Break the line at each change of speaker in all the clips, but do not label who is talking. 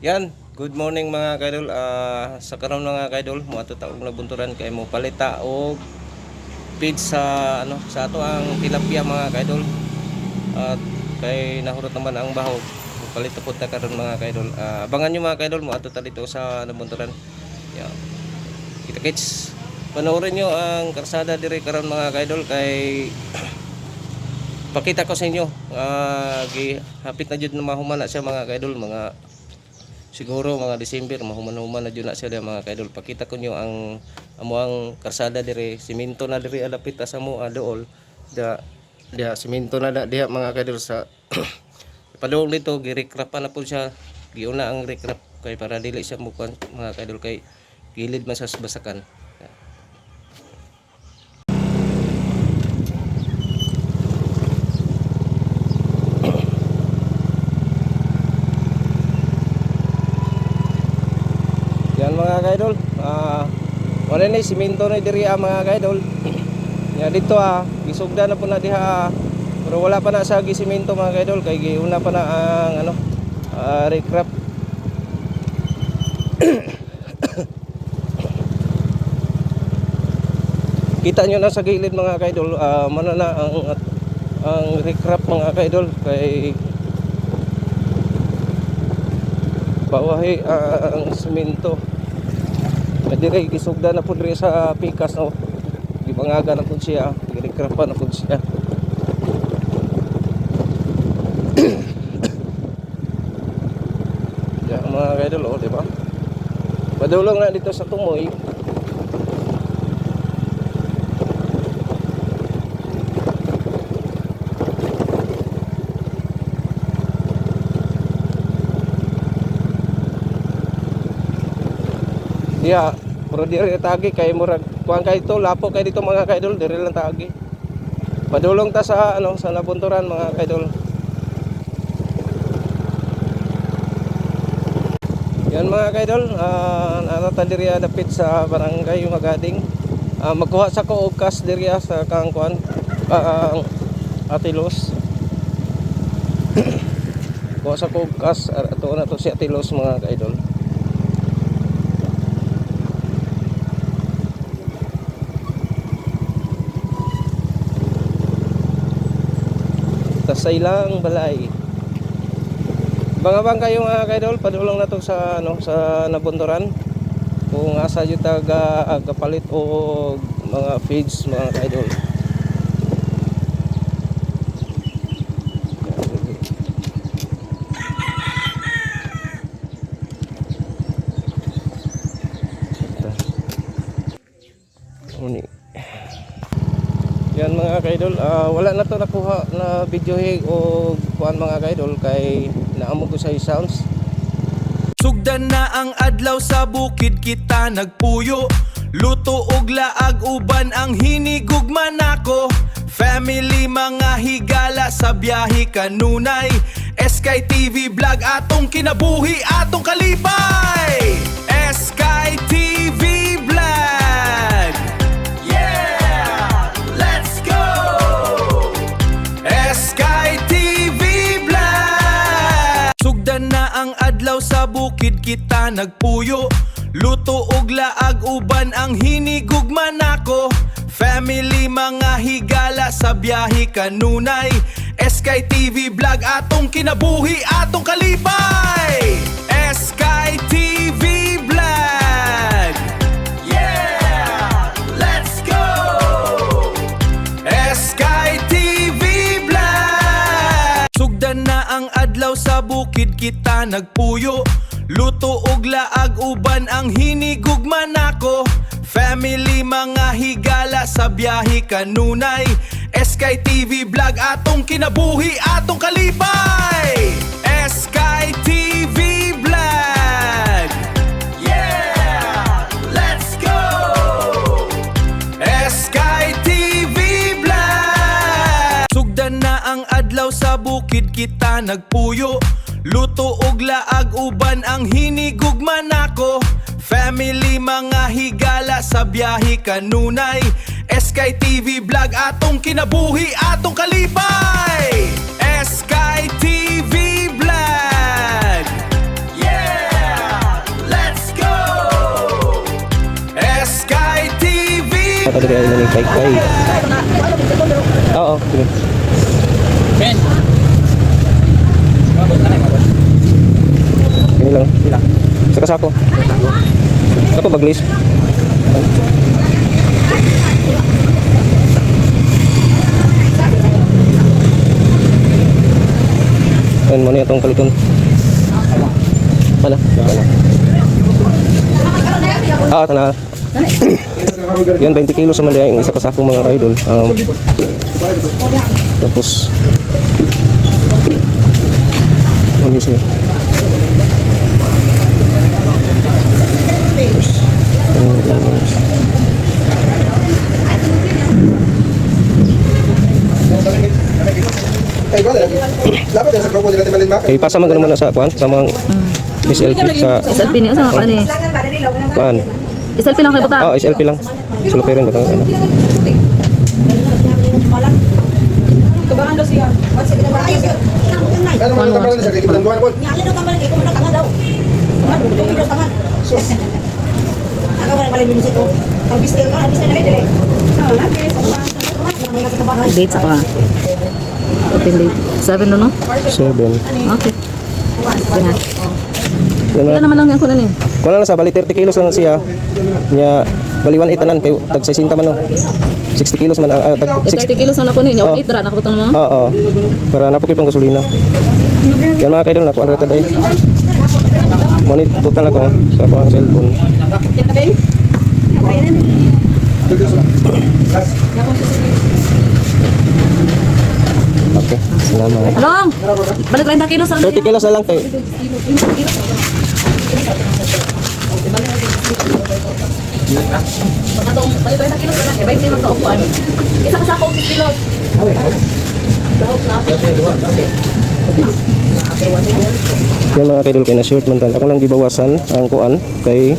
Yan, good morning mga kaidol. Sa karon mga kaidol, mo ato taong nabunturan kay mo palita og feed sa sa ato ang tilapia mga kaidol. At kay nahurot naman ang bahog. Palita pud ta karon mga kaidol. Abangan niyo mga kaidol mo ato ta dito sa nabunturan. Yan. Kita kits. Panoorin niyo ang karsada dire karon mga kaidol kay pakita ko sa inyo. Hapit na jud na mahuman na siya mga kaidol, mga siguro mga December mahuman-human na jud na siya mga kaidol. Pakita ko niyo ang amuang karsada dire, simento na dire alapit sa mo dool. Dia simento na diha mga kaidol sa padulong dito gi-recrap na po siya. Giuna ang recrap kay para dili siya mukuan mga kaidol kay gilid man sa basakan. Yan mga kaidol, wala na simento na diri mga kaidol. Ya dito gisugda na po na diha, pero wala pa na sa gisimento mga kaidol kay giuna pa na ang recrap. Kita nyo na sa gilid mga kaidol, mana na ang recrap mga kaidol kay bawahi ang simento. Dire gisugda na pud diri sa pikas no. Gibangaga na pud siya, girekrapan na pud siya. Ya mga kaidol di ba? Padulong na dito sa tumoy. Ya, pero diri tagi kay murag kuan kay ito lapo kay dito mga kaidol, diri lang tagi. Padulong ta sa sa nabunturan mga kaidol. Yan mga kaidol, ta diri dapit sa barangay Magading. Magkuha sa ko og kas diri sa kang kuan Atilos. Kuha sa ko og kas ato na to si Atilos mga kaidol. Sa ilang balay. Bangabang kayo mga kaidol, padulong na to sa sa nabunturan. Kung asa jud taga kapalit o mga feeds mga kaidol. Yan mga kaidol, wala na to nakuha na video o kuan mga kaidol kay naamo ko sa sounds.
Sugdan na ang adlaw sa bukid kita nagpuyo. Luto og laag uban ang hinigugman ako. Family mga higala sa biyahe kanunay. SK TV vlog atong kinabuhi atong kalipay. SK TV vlog. Yeah, let's go. SK TV vlog. Sugdan na ang adlaw sa bukid kita nagpuyo. Luto og laag uban ang hinigugman ako. Family mga higala sa biyahe kanunay. SK TV vlog atong kinabuhi atong kalipay. SK TV vlog. Yeah, let's go. SK TV vlog. Sugdan na ang adlaw sa bukid kita nagpuyo. Luto og laag uban ang hinigugman ako. Family mga higala sa biyahe kanunay. SK TV vlog atong kinabuhi atong kalipay. SK TV vlog. Yeah, let's go. SK TV vlog. Sugdan na ang adlaw sa bukid kita nagpuyo. Luto og laag uban ang hinigugman ako. Family mga higala sa biyahe kanunay. SK TV vlog atong kinabuhi atong kalipay. SK TV vlog. Yeah.
ka diri ay ni kay. Oo, sige. Ini lang. Saka sako. Sako baglis. Ayan mo na itong kaliton. Mana? Ah, tanah. Yan 20 kilos naman yung isa kasako mga idol. Tapos ano siya? Okay, pasa man ganun muna sa kuan sa mga SLP sa
SLP niya sa ano eh.
kuan.
SLP lang kayo buta.
Oh, SLP lang. Sulupirin ba ito? Ano?
Tubangan daw siya. What's it?
Ano man naman sa kay bulan buwan.
Nya ano kamal kay kuno tanga daw. Ano do do tanga. Sus. Ako wala balik minus ito. Ang biskel ka, biskel na dire. Ah, lagi sa
Date sa pa. Open date. 7 no no?
7.
Okay. Ganyan.
Yan
Wala
na.
naman lang yan kunin eh.
Kuan lang sa bali 30 kilos lang siya. Nya bali 1 tanan kay tag 60 man no. 60 kilos man tag
30
60.
kilos na kunin niya.
Oh.
Okay, dra nakabutang mo.
Oo. Para napukip ang gasolina. Yan mga kaidol na kuan rata day. Monit total ako sa kuan cellphone. Okay, salamat.
Along. Balik lang 30 kilos sa
30 kilos na lang kay.
Atong balik lang 30 kilos na. 20 lang sa upuan. Isa ka sa 40 kilos.
Yan mga kaidol kay na short man tan. Ako lang gibawasan ang kuan kay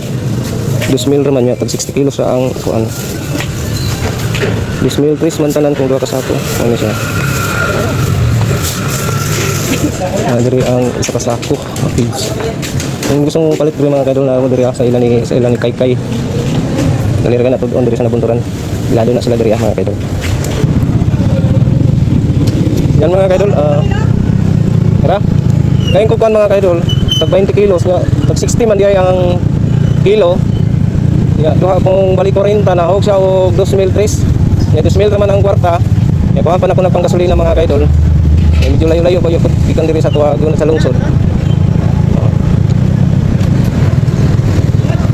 2,000 raman niya tag 60 kilos sa ang kuan. 2,000 tris man tanan kung duha ka sako. Ano siya? Diri ang isa ka sako. Okay. Kung gusto mong palit diri mga kaidol na mo diri sa ilan ni Kaykay. Dali ra na tudon diri sa nabunturan. Lado na sila diri mga kaidol. Yan mga kaidol, tara. Kain ko kuan mga kaidol, tag 20 kilos nga, tag 60 man diay ang kilo. Ya, duha kung balik 40 na og siya og 2,000 tris. Ya 2,000 naman ang kwarta. Ya kuha pa na ko ng panggasolina mga kaidol. Ya, medyo layo-layo ba yung ikan diri sa tuwa doon sa lungsod.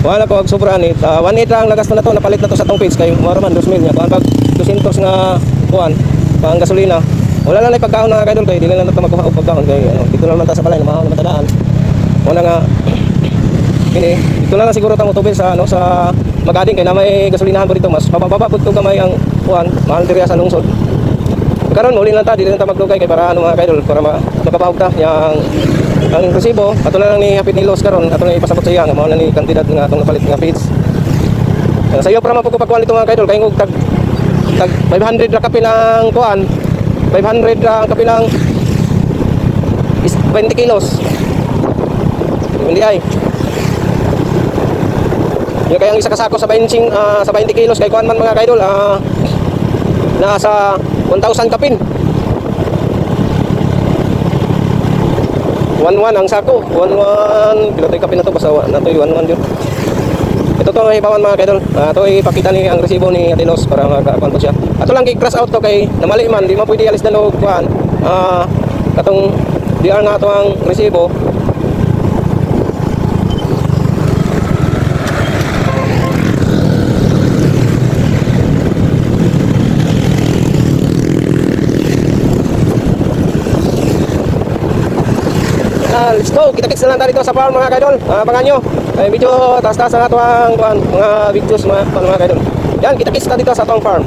Wala ko ag sobra ni 1.8 lang lagas na to, napalit na to sa tong page kay mara man 2,000 nya. Kuan pag 200 nga kuan pang gasolina. Wala lang na pagkaon na kaidol kay dili lang nato magkuha og pagkaon kay ano, dito na naman ta sa balay na mahaw na matadaan. Wala nga ini, dito na lang siguro tang utobel sa ano sa Magading kay na may gasolinahan po dito mas bababa pud to kamay ang kuan mahal diri sa lungsod. Karon uli lang ta dili lang ta magdugay kay para ano mga kaidol para makapahog ta yang ang resibo ato na lang ni Happy Nilos karon ato na ipasabot sa iya nga mao na ni kantidad nga atong napalit nga feeds. Sa iyo para mapugko pagkuan ito mga kaidol kay ngog tag 500 ra kapi ng kuan 500 ra kapi ng 20 kilos. Hindi ay. Yung kaya ang isa kasako sa 20 kilos kay kuan man mga kaidol nasa 1,000 kapin. 1,1 ang sako. 1,1 kilo tayo kapin na to basta na to 1,1 yun. Ito to ibawan mga kaidol. Ito ipakita ni ang resibo ni Atinos para makakuan po siya. Ato lang i-cross out to kay namali man di man pwede alis na og kuan. Katong DR nga to ang resibo. Let's go, kita-kits na lang tayo dito sa farm mga kaidol. Abangan nyo, ay medyo taas-taas ang ato ang mga videos mga kaidol. Yan, kita-kits na dito sa atong farm.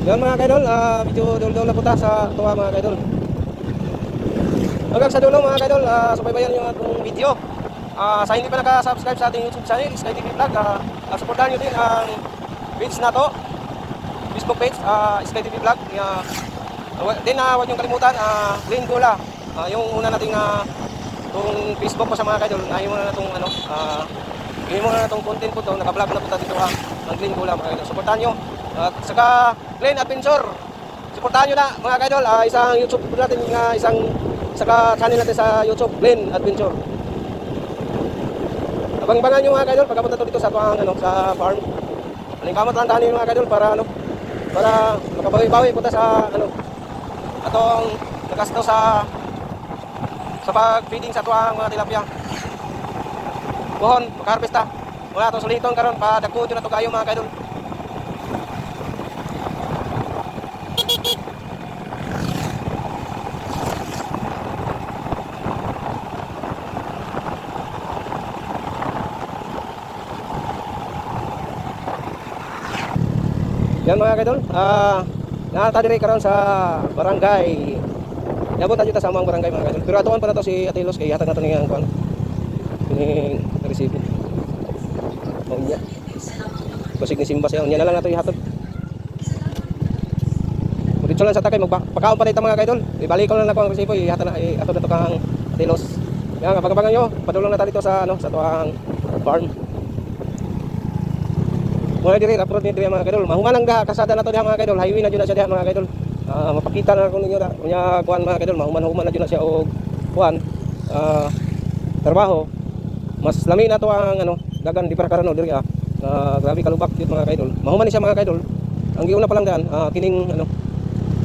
Yan mga kaidol, medyo dul-dul na po ta sa tuwa mga kaidol. Hanggang sa dulo mga kaidol, subaybayan nyo atong video. Sa hindi pa naka-subscribe sa ating YouTube channel, Sky TV Vlog, supportahan nyo din ang page na to, Facebook page, Sky TV Vlog. Then huwag niyong kalimutan, Glenn Gola, yung una nating kung Facebook ko sa mga kaidol, yung una natong ano, Hindi mo na itong content po to, naka-vlog na po tayo dito ng Glenn Gula mga kaidol. Supportahan nyo. At saka Glenn Adventure. Supportahan nyo na mga kaidol. Isang YouTube natin, saka channel natin sa YouTube, Glenn Adventure. Abang-bangan nyo mga kaidol, pagkapunta to dito sa tuwang sa farm. Kamot lang tahanin mga kaidol para makabawi-bawi po tayo sa atong nagasto sa pag-feeding sa tuwang mga tilapia. Buhon, makaharvest ta. Wala itong suliton karon pa dagko na ito kayo mga kaidol. Yan mga kaidol, nakatadiri karon sa barangay. Yabot tayo sa amang barangay mga kaidol. Pero atuan pa na to si Ate Los kay hatag na to niyang kuan. Ini resibo. Oh niya. Basig ni simba siya. Niya na lang nato ihatod. Dito lang sa takay magpakaon pa dito mga kaidol. Ibalik ko lang ako ang resibo ihatod na to kang Ate Los. Yan kapag nyo, padulong na tayo dito sa sa tuang farm. Muna diri upload ni diri mga kaidol. Mahuman lang da kasada na to diha mga kaidol. Highway na jud na siya diha mga kaidol. Mapakita na ko ninyo da. Unya kuan mga kaidol, mahuman na jud na siya og kuan trabaho. Mas lami na to ang dagan di para karano diri grabe kalubak jud mga kaidol. Mahuman ni siya mga kaidol. Ang giuna pa lang daan kining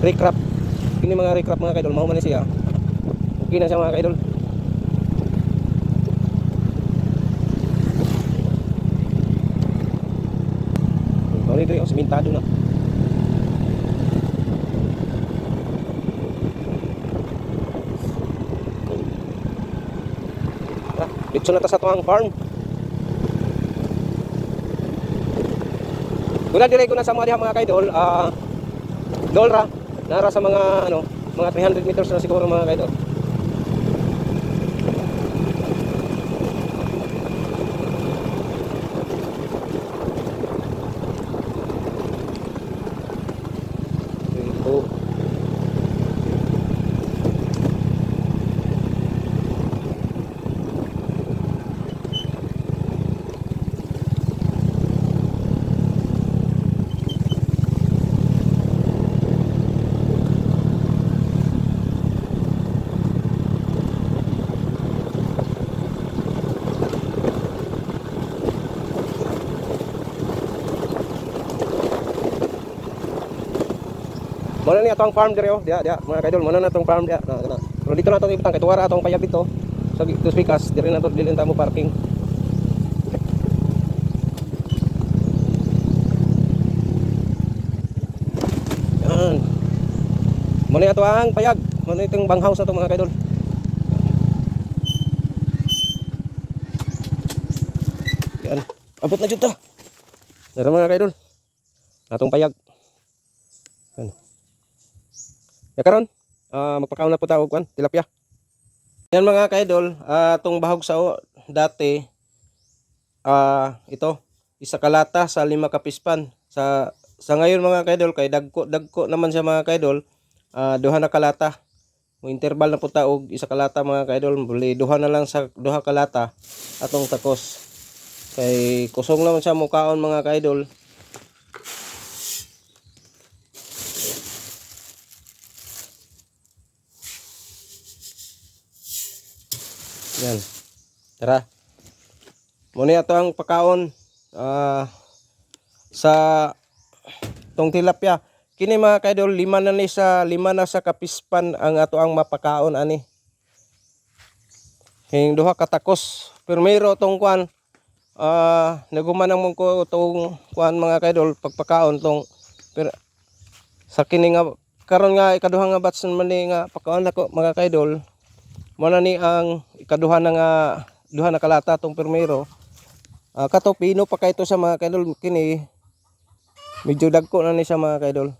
recrap. Kini mga recrap mga kaidol, mahuman ni siya. Okay na siya mga kaidol. Ini diri simentado na. Dito na ta sa tuang farm. Wala dire ko na sa mga kaidol, dolra nara sa mga mga 300 meters na siguro mga kaidol. Mana ni atong farm dire dia mga kaidol, mana na atong farm dia. Pero dito na atong ibutang kay tuwara atong payag dito. Sa Dos Picas dire na to dilin ta mo parking. Yan. Mana ato ang payag, mana itong banghouse na to mga kaidol. Yan. Abot na jud ta. Dara mga kaidol. Atong payag. Yan. Ya karon, magpakaon na po tayo og tilapia. Yan mga kaidol, tong bahog sao dati ito isa kalata sa 5 kapispan. Sa ngayon mga kaidol kay dagko naman siya mga kaidol, duha na kalata. Mo interval na po ta og isa kalata mga kaidol, buli duha na lang sa duha kalata atong takos. Kay kusog naman siya mo kaon mga kaidol. Yan. Tara. Muna ito ang pakaon sa tong tilapia. Kini mga kaidol, 5 na sa kapispan ang ato ang mapakaon ani. Hing duha katakos. Primero tong kuan nagumanang mong ko tong kuan mga kaidol pagpakaon tong sa kini nga karon nga ikaduha nga batch man ni nga pakaon nako mga kaidol. Muna ni ang ikaduha na nga duha na kalata tong primero. Kato pino pa kay to sa mga kaidol kini. Medyo dagko na ni sa mga kaidol.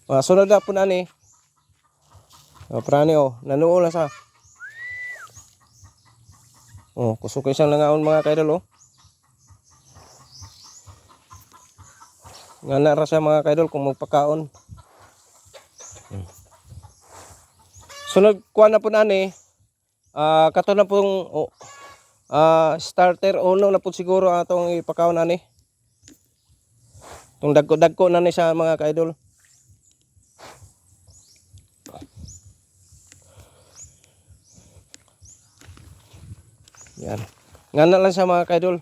Sunod na po na ni. Prani nanuol na sa. Kusok isang langaon mga kaidol Nga nara sa mga kaidol kung magpakaon. Sunod kuha na po na ni. Kato na pong starter uno na po siguro atong ipakaon ani. Tung dagko-dagko na ni sa mga ka-idol. Yan. Ngana lang sa mga ka-idol.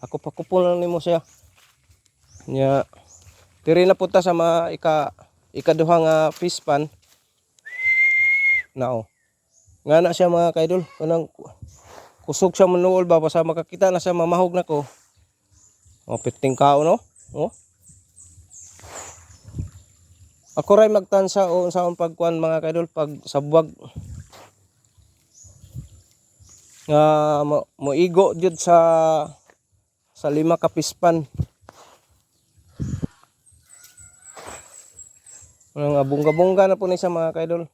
Ako pakupol lang nimo siya. Nya diri na punta sa mga ikaduha nga fish pan. Nao. Ngana siya mga ka-idol. Kanang kusog siya manuol ba basta makakita na siya mamahog na ko. O piting kao no? Oh. Ako ray magtansa o unsaon pagkuan mga ka-idol pag sabwag nga moigo jud sa 5 ka pispan. Ang abungga-bungga na po ni sa mga ka-idol.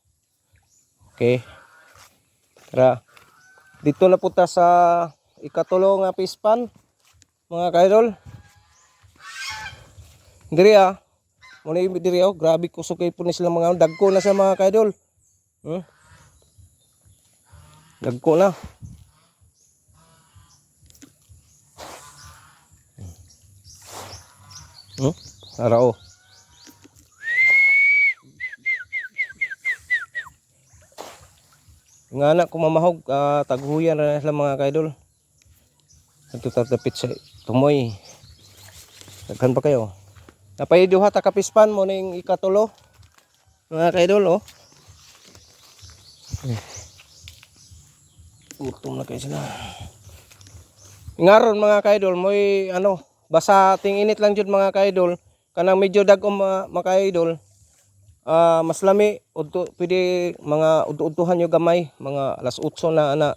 Okay. Tara. Dito na po ta sa ikatulo nga pispan mga ka-idol. Diri muna yung diri grabe kusog kay po ni sila mga dagko na sa mga ka-idol. Dagko na. Arao. Nga na kumamahog taghuyan na sila mga ka-idol. Ito tatapit sa tumoy. Daghan pa kayo. Napay duha ta kapispan mo ning ikatulo. Mga ka-idol oh. Utom na kayo sila. Ngaron mga ka-idol moy basa ting init lang jud mga ka-idol. Kanang medyo dagom mga ka-idol. Mas lami udto pwede mga udto-udtuhan yo gamay, mga alas 8 na ana.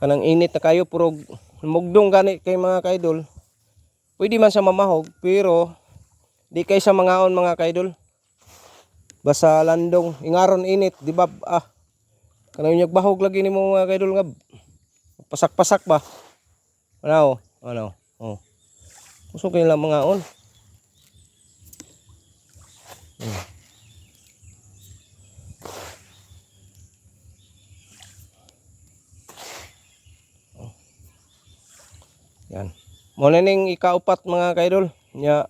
Kanang init na kayo puro mugdong gani kay mga ka-idol. Pwede man sa mamahog pero di kay sa mangaon mga ka-idol. Basa landong ingaron init di ba kanang nyagbahog lagi nimo mga ka-idol nga pasak-pasak ba. Ano? Oh. Gusto kayo lang mangaon. Yan. Muna ning ikaupat mga ka-idol. Nya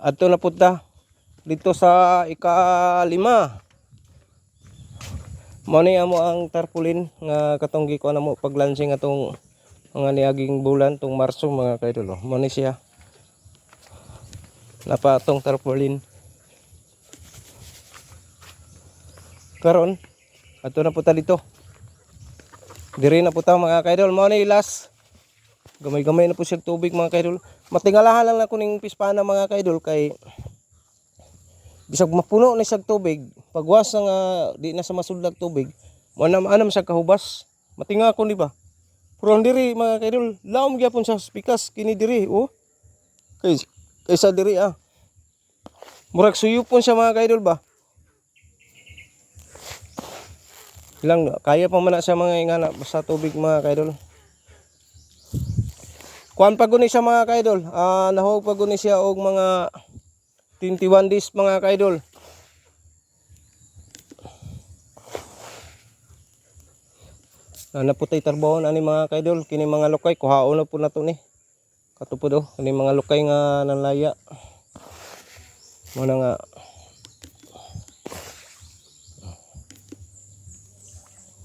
adto na punta dito sa ika-5. Muna amo ang tarpaulin nga katong gikuan namo paglansing atong mga niaging bulan tong Marso mga ka-idol. Muna siya. Napa atong tarpaulin. Karon adto na punta dito. Diri na punta mga ka-idol. Muna last. Gamay-gamay na po siya tubig mga ka-idol. Matingalahan lang na kuning pispana mga ka-idol kay bisag mapuno na siya tubig. Pagwas nga di na sa masudlag tubig, manam-anam siya kahubas. Matinga ko di ba? Pero diri mga ka-idol, laom gyapon sa pikas kini diri oh. Kaysa diri Murag suyupon siya mga ka-idol ba? Ilang kaya pa man na siya mga ingana basta tubig mga ka-idol. Kuan pa guni siya mga ka-idol. Nahog pa guni siya og mga 21 days mga ka-idol. Naputay tarbahon ani mga ka-idol. Kini mga lukay kuhaon na po na to ni. Katupod kini mga lukay nga nanlaya. Muna nga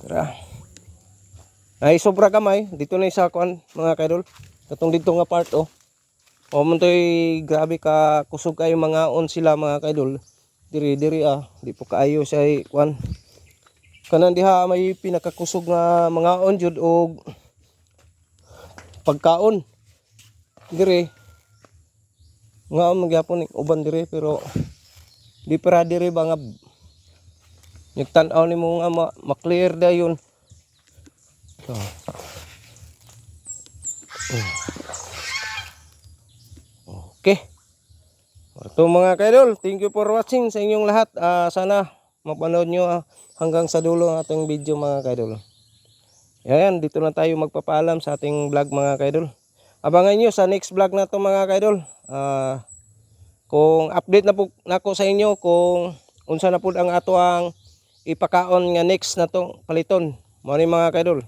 tara. Ay sobra gamay dito na sa kuan mga ka-idol. Katong dito nga part man to'y grabe ka kusog kayo mga sila mga ka-idol. Diri di po kaayo siya kuan. Kanan diha may pinakakusog nga mga jud og pagkaon. Diri nga magyapon uban diri pero di para diri ba nga nagtan-aw nimo nga ma-clear dayon. So. Okay. Ito mga ka-idol, thank you for watching sa inyong lahat. Sana mapanood nyo hanggang sa dulo ng ating video mga ka-idol. Yan, dito na tayo magpapaalam sa ating vlog mga ka-idol. Abangan nyo sa next vlog na to mga ka-idol. Kung update na po nako sa inyo kung unsa na po ang ato ang ipakaon nga next na to paliton. Mga ka-idol.